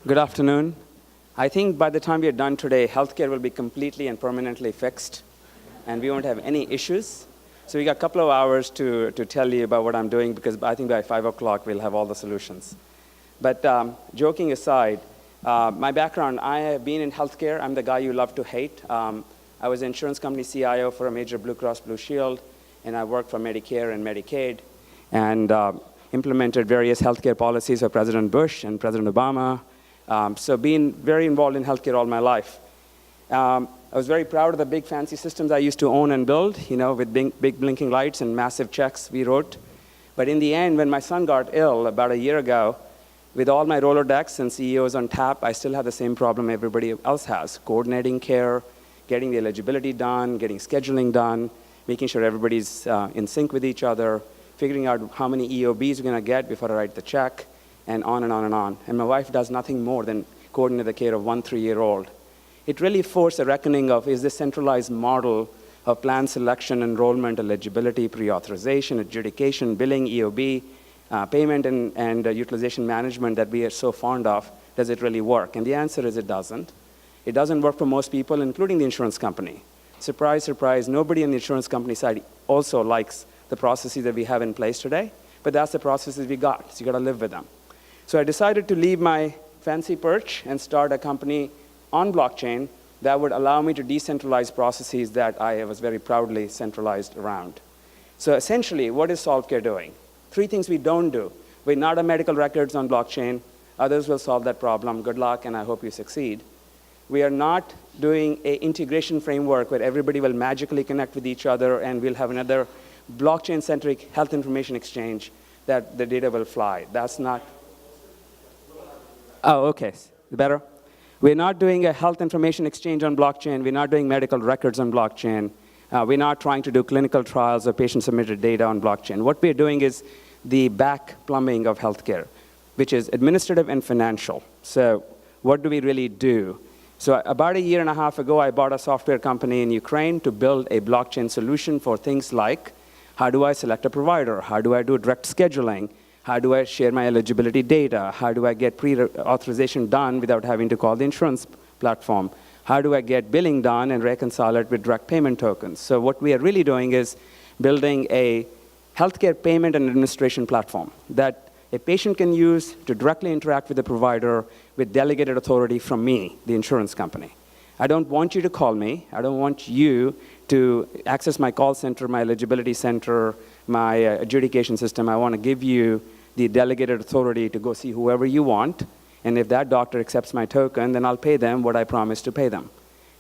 Good afternoon. I think by the time we are done today, healthcare will be completely and permanently fixed, and we won't have any issues. So we got a couple of hours to tell you about what I'm doing, because I think by 5 o'clock we'll have all the solutions. But joking aside, my background, I have been in healthcare. I'm the guy you love to hate. I was an insurance company CIO for a major Blue Cross Blue Shield, and I worked for Medicare and Medicaid, and implemented various healthcare policies for President Bush and President Obama. So being very involved in healthcare all my life. I was very proud of the big fancy systems I used to own and build, with big blinking lights and massive checks we wrote. But in the end, when my son got ill about a year ago, with all my Rolodex and CEOs on tap, I still have the same problem everybody else has: coordinating care, getting the eligibility done, getting scheduling done, making sure everybody's in sync with each other, figuring out how many EOBs we're going to get before I write the check, and on and on and on. And my wife does nothing more than coordinate the care of 1 3-year-old. It really forced a reckoning of, is this centralized model of plan selection, enrollment, eligibility, pre-authorization, adjudication, billing, EOB, payment, and utilization management that we are so fond of, does it really work? And the answer is it doesn't. It doesn't work for most people, including the insurance company. Surprise, surprise, nobody on the insurance company side also likes the processes that we have in place today, but that's the processes we got, so you gotta live with them. So I decided to leave my fancy perch and start a company on blockchain that would allow me to decentralize processes that I was very proudly centralized around. So essentially, what is Solve.Care doing? 3 things we don't do. We're not a medical records on blockchain. Others will solve that problem. Good luck, and I hope you succeed. We are not doing an integration framework where everybody will magically connect with each other and we'll have another blockchain-centric health information exchange that the data will fly. That's not. Oh, okay. Better? We're not doing a health information exchange on blockchain. We're not doing medical records on blockchain. We're not trying to do clinical trials or patient-submitted data on blockchain. What we're doing is the back plumbing of healthcare, which is administrative and financial. So what do we really do? So about a year and a half ago, I bought a software company in Ukraine to build a blockchain solution for things like, how do I select a provider? How do I do direct scheduling? How do I share my eligibility data? How do I get pre-authorization done without having to call the insurance platform? How do I get billing done and reconcile it with direct payment tokens? So what we are really doing is building a healthcare payment and administration platform that a patient can use to directly interact with the provider with delegated authority from me, the insurance company. I don't want you to call me. I don't want you to access my call center, my eligibility center, my adjudication system. I want to give you the delegated authority to go see whoever you want, and if that doctor accepts my token, then I'll pay them what I promised to pay them.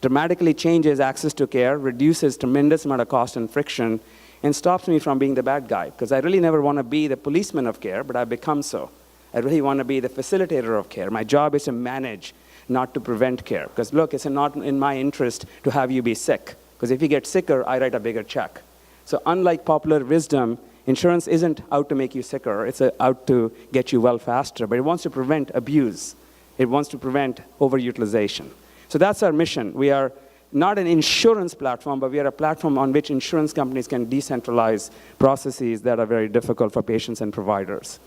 Dramatically changes access to care, reduces tremendous amount of cost and friction, and stops me from being the bad guy, because I really never want to be the policeman of care, but I've become so. I really want to be the facilitator of care. My job is to manage, not to prevent care, because look, it's not in my interest to have you be sick, because if you get sicker, I write a bigger check. So unlike popular wisdom, insurance isn't out to make you sicker. It's out to get you well faster, but it wants to prevent abuse. It wants to prevent overutilization. So that's our mission. We are not an insurance platform, but we are a platform on which insurance companies can decentralize processes that are very difficult for patients and providers.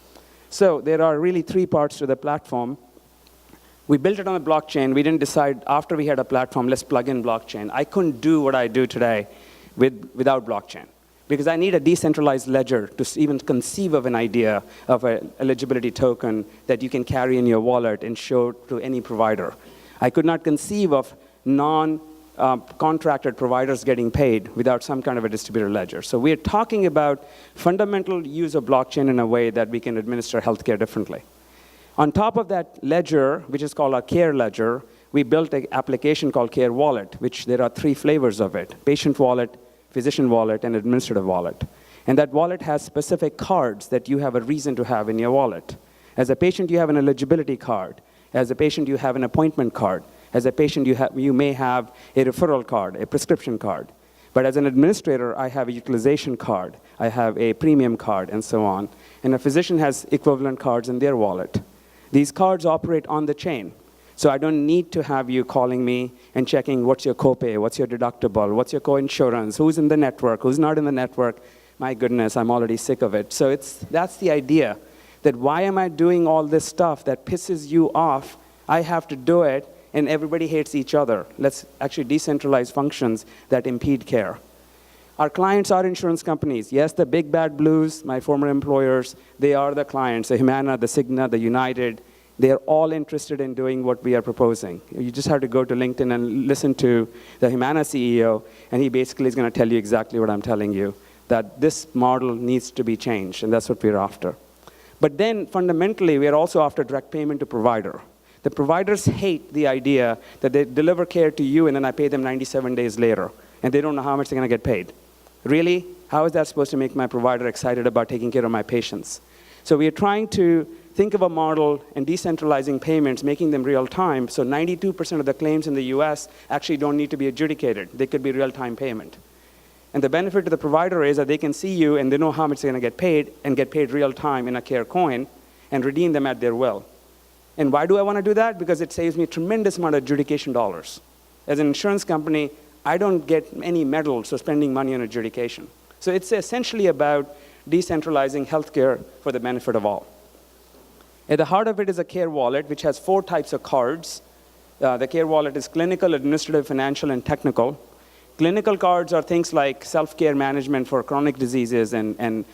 So there are really 3 parts to the platform. We built it on a blockchain. We didn't decide after we had a platform, let's plug in blockchain. I couldn't do what I do today without blockchain, because I need a decentralized ledger to even conceive of an idea of an eligibility token that you can carry in your wallet and show to any provider. I could not conceive of contracted providers getting paid without some kind of a distributed ledger. So we're talking about fundamental use of blockchain in a way that we can administer healthcare differently. On top of that ledger, which is called our Care Ledger, we built an application called Care Wallet, which there are 3 flavors of it: patient wallet, physician wallet, and administrative wallet. And that wallet has specific cards that you have a reason to have in your wallet. As a patient, you have an eligibility card. As a patient, you have an appointment card. As a patient, you may have a referral card, a prescription card. But as an administrator, I have a utilization card. I have a premium card, and so on. And a physician has equivalent cards in their wallet. These cards operate on the chain. So I don't need to have you calling me and checking what's your copay, what's your deductible, what's your coinsurance, who's in the network, who's not in the network. My goodness, I'm already sick of it. So that's the idea, that why am I doing all this stuff that pisses you off I have to do it, and everybody hates each other. Let's actually decentralize functions that impede care. Our clients are insurance companies. Yes, the big bad blues, my former employers, they are the clients, the Humana, the Cigna, the United. They are all interested in doing what we are proposing. You just have to go to LinkedIn and listen to the Humana CEO, and he basically is going to tell you exactly what I'm telling you, that this model needs to be changed, and that's what we're after. But then, fundamentally, we are also after direct payment to provider. The providers hate the idea that they deliver care to you, and then I pay them 97 days later, and they don't know how much they're going to get paid. Really? How is that supposed to make my provider excited about taking care of my patients? So we are trying to think of a model and decentralizing payments, making them real time, so 92% of the claims in the US actually don't need to be adjudicated. They could be real-time payment. And the benefit to the provider is that they can see you and they know how much they're going to get paid and get paid real time in a care coin and redeem them at their will. And why do I want to do that? Because it saves me a tremendous amount of adjudication dollars. As an insurance company, I don't get any medals for spending money on adjudication. So it's essentially about decentralizing healthcare for the benefit of all. At the heart of it is a care wallet, which has 4 types of cards. The care wallet is clinical, administrative, financial, and technical. Clinical cards are things like self-care management for chronic diseases and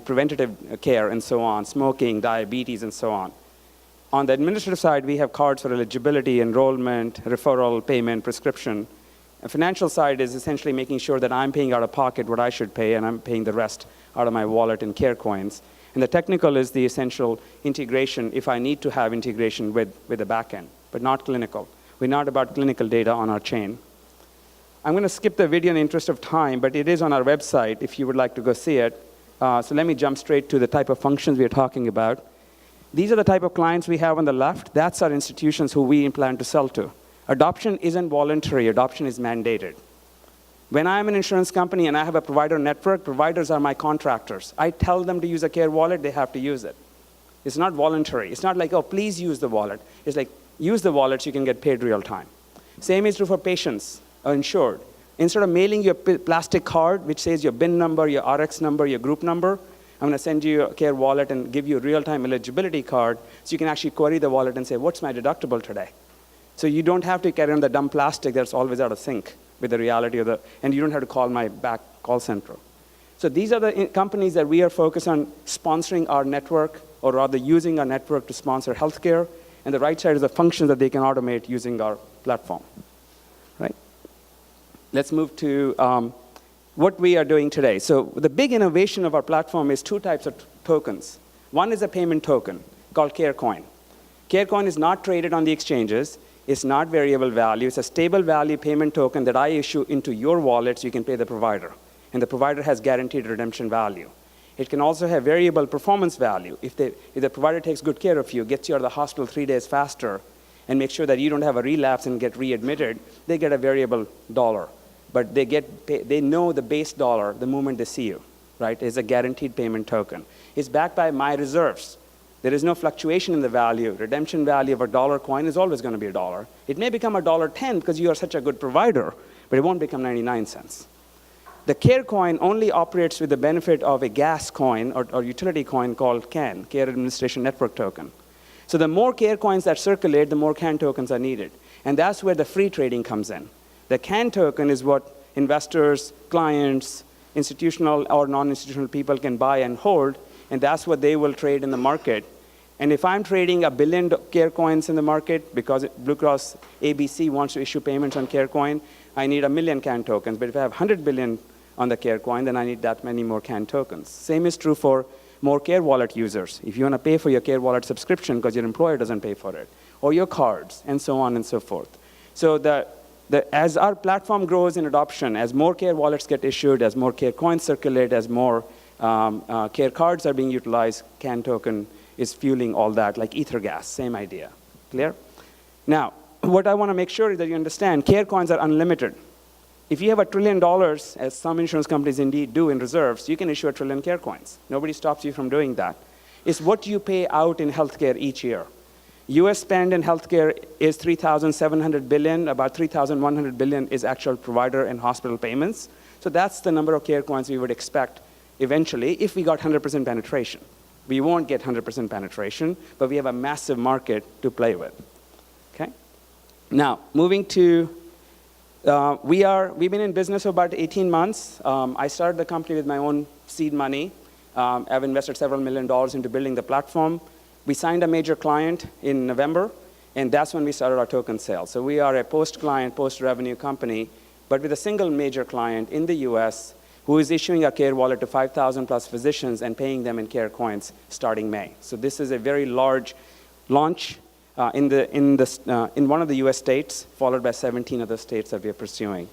preventative care and so on, smoking, diabetes, and so on. On the administrative side, we have cards for eligibility, enrollment, referral, payment, prescription. The financial side is essentially making sure that I'm paying out of pocket what I should pay, and I'm paying the rest out of my wallet in care coins. And the technical is the essential integration, if I need to have integration with the back end, but not clinical. We're not about clinical data on our chain. I'm going to skip the video in the interest of time, but it is on our website if you would like to go see it. So let me jump straight to the type of functions we are talking about. These are the type of clients we have on the left. That's our institutions who we plan to sell to. Adoption isn't voluntary. Adoption is mandated. When I'm an insurance company and I have a provider network, providers are my contractors. I tell them to use a care wallet, they have to use it. It's not voluntary. It's not like, oh, please use the wallet. It's like, use the wallet so you can get paid real time. Same is true for patients or insured. Instead of mailing you a plastic card, which says your BIN number, your RX number, your group number, I'm going to send you a care wallet and give you a real-time eligibility card so you can actually query the wallet and say, what's my deductible today? So you don't have to carry on the dumb plastic that's always out of sync with the reality of and you don't have to call my back call center. So these are the companies that we are focused on sponsoring our network, or rather using our network to sponsor healthcare, and the right side is the functions that they can automate using our platform, right? Let's move to what we are doing today. So the big innovation of our platform is 2 types of tokens. One is a payment token called CareCoin. CareCoin is not traded on the exchanges. It's not variable value. It's a stable value payment token that I issue into your wallet so you can pay the provider. And the provider has guaranteed redemption value. It can also have variable performance value. If the provider takes good care of you, gets you out of the hospital 3 days faster, and makes sure that you don't have a relapse and get readmitted, they get a variable dollar. But they know the base dollar the moment they see you, right? It's a guaranteed payment token. It's backed by my reserves. There is no fluctuation in the value. Redemption value of a dollar coin is always going to be $1. It may become $1.10 because you are such a good provider, but it won't become 99 cents. The care coin only operates with the benefit of a gas coin or utility coin called CAN, Care Administration Network Token. So the more care coins that circulate, the more CAN tokens are needed. And that's where the free trading comes in. The CAN token is what investors, clients, institutional or non-institutional people can buy and hold, and that's what they will trade in the market. And if I'm trading 1 billion care coins in the market because Blue Cross ABC wants to issue payments on care coin, I need 1 million CAN tokens. But if I have 100 billion on the care coin, then I need that many more CAN tokens. Same is true for more care wallet users. If you want to pay for your care wallet subscription because your employer doesn't pay for it, or your cards, and so on and so forth. So as our platform grows in adoption, as more care wallets get issued, as more care coins circulate, as more care cards are being utilized, CAN token is fueling all that, like ether gas, same idea. Clear? Now, what I want to make sure is that you understand, care coins are unlimited. If you have $1 trillion, as some insurance companies indeed do in reserves, you can issue 1 trillion care coins. Nobody stops you from doing that. It's what you pay out in healthcare each year. US spend in healthcare is $3,700 billion, about $3,100 billion is actual provider and hospital payments. So that's the number of care coins we would expect eventually if we got 100% penetration. We won't get 100% penetration, but we have a massive market to play with. Now, moving to, we've been in business for about 18 months. I started the company with my own seed money. I've invested several $1 million into building the platform. We signed a major client in November, and that's when we started our token sale. So we are a post-client, post-revenue company, but with a single major client in the US who is issuing a Care Wallet to 5,000 plus physicians and paying them in Care coins starting May. So this is a very large launch in one of the US states, followed by 17 other states that we are pursuing.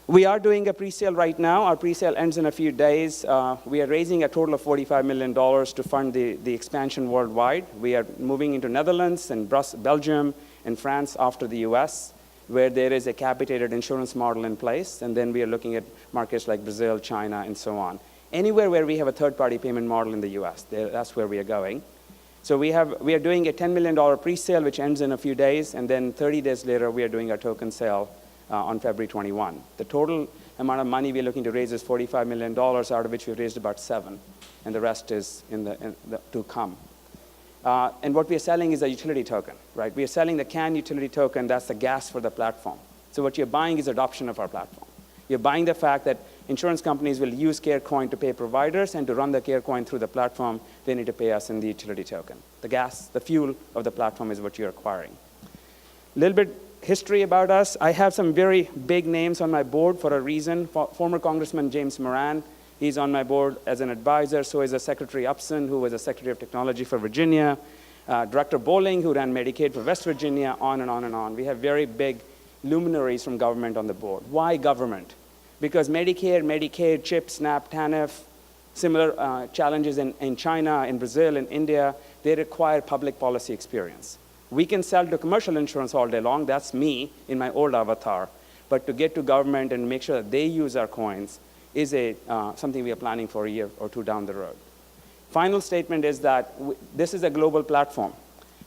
We are doing a pre-sale right now. Our pre-sale ends in a few days. We are raising a total of $45 million to fund the expansion worldwide. We are moving into Netherlands and Belgium and France after the US, where there is a capitated insurance model in place. And then we are looking at markets like Brazil, China, and so on. Anywhere where we have a third-party payment model in the US, that's where we are going. So we are doing a $10 million pre-sale, which ends in a few days. And then 30 days later, we are doing our token sale on February 21. The total amount of money we're looking to raise is $45 million, out of which we've raised about $7, and the rest is to come. And what we are selling is a utility token, right? We are selling the CAN utility token. That's the gas for the platform. So what you're buying is adoption of our platform. You're buying the fact that insurance companies will use CareCoin to pay providers, and to run the CareCoin through the platform, they need to pay us in the utility token. The gas, the fuel of the platform is what you're acquiring. A little bit history about us. I have some very big names on my board for a reason. Former Congressman James Moran, he's on my board as an advisor. So is Secretary Upson, who was a Secretary of Technology for Virginia. Director Bowling, who ran Medicaid for West Virginia, on and on and on. We have very big luminaries from government on the board. Why government? Because Medicare, Medicaid, CHIP, SNAP, TANF, similar challenges in China, in Brazil, in India, they require public policy experience. We can sell to commercial insurance all day long. That's me in my old avatar. But to get to government and make sure that they use our coins is something we are planning for a year or two down the road. Final statement is that this is a global platform.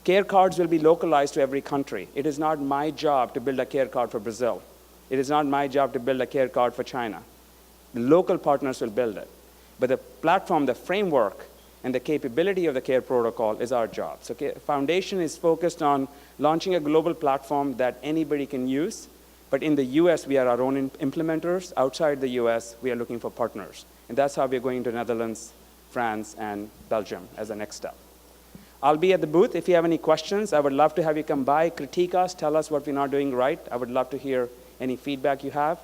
Care cards will be localized to every country. It is not my job to build a care card for Brazil. It is not my job to build a care card for China. The local partners will build it. But the platform, the framework, and the capability of the care protocol is our job. So Foundation is focused on launching a global platform that anybody can use. But in the US, we are our own implementers. Outside the US, we are looking for partners. And that's how we're going to Netherlands, France, and Belgium as the next step. I'll be at the booth. If you have any questions, I would love to have you come by, critique us, tell us what we're not doing right. I would love to hear any feedback you have.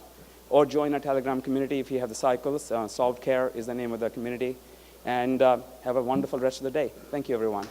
Or join our Telegram community if you have the cycles. Solve.Care is the name of the community. And have a wonderful rest of the day. Thank you, everyone.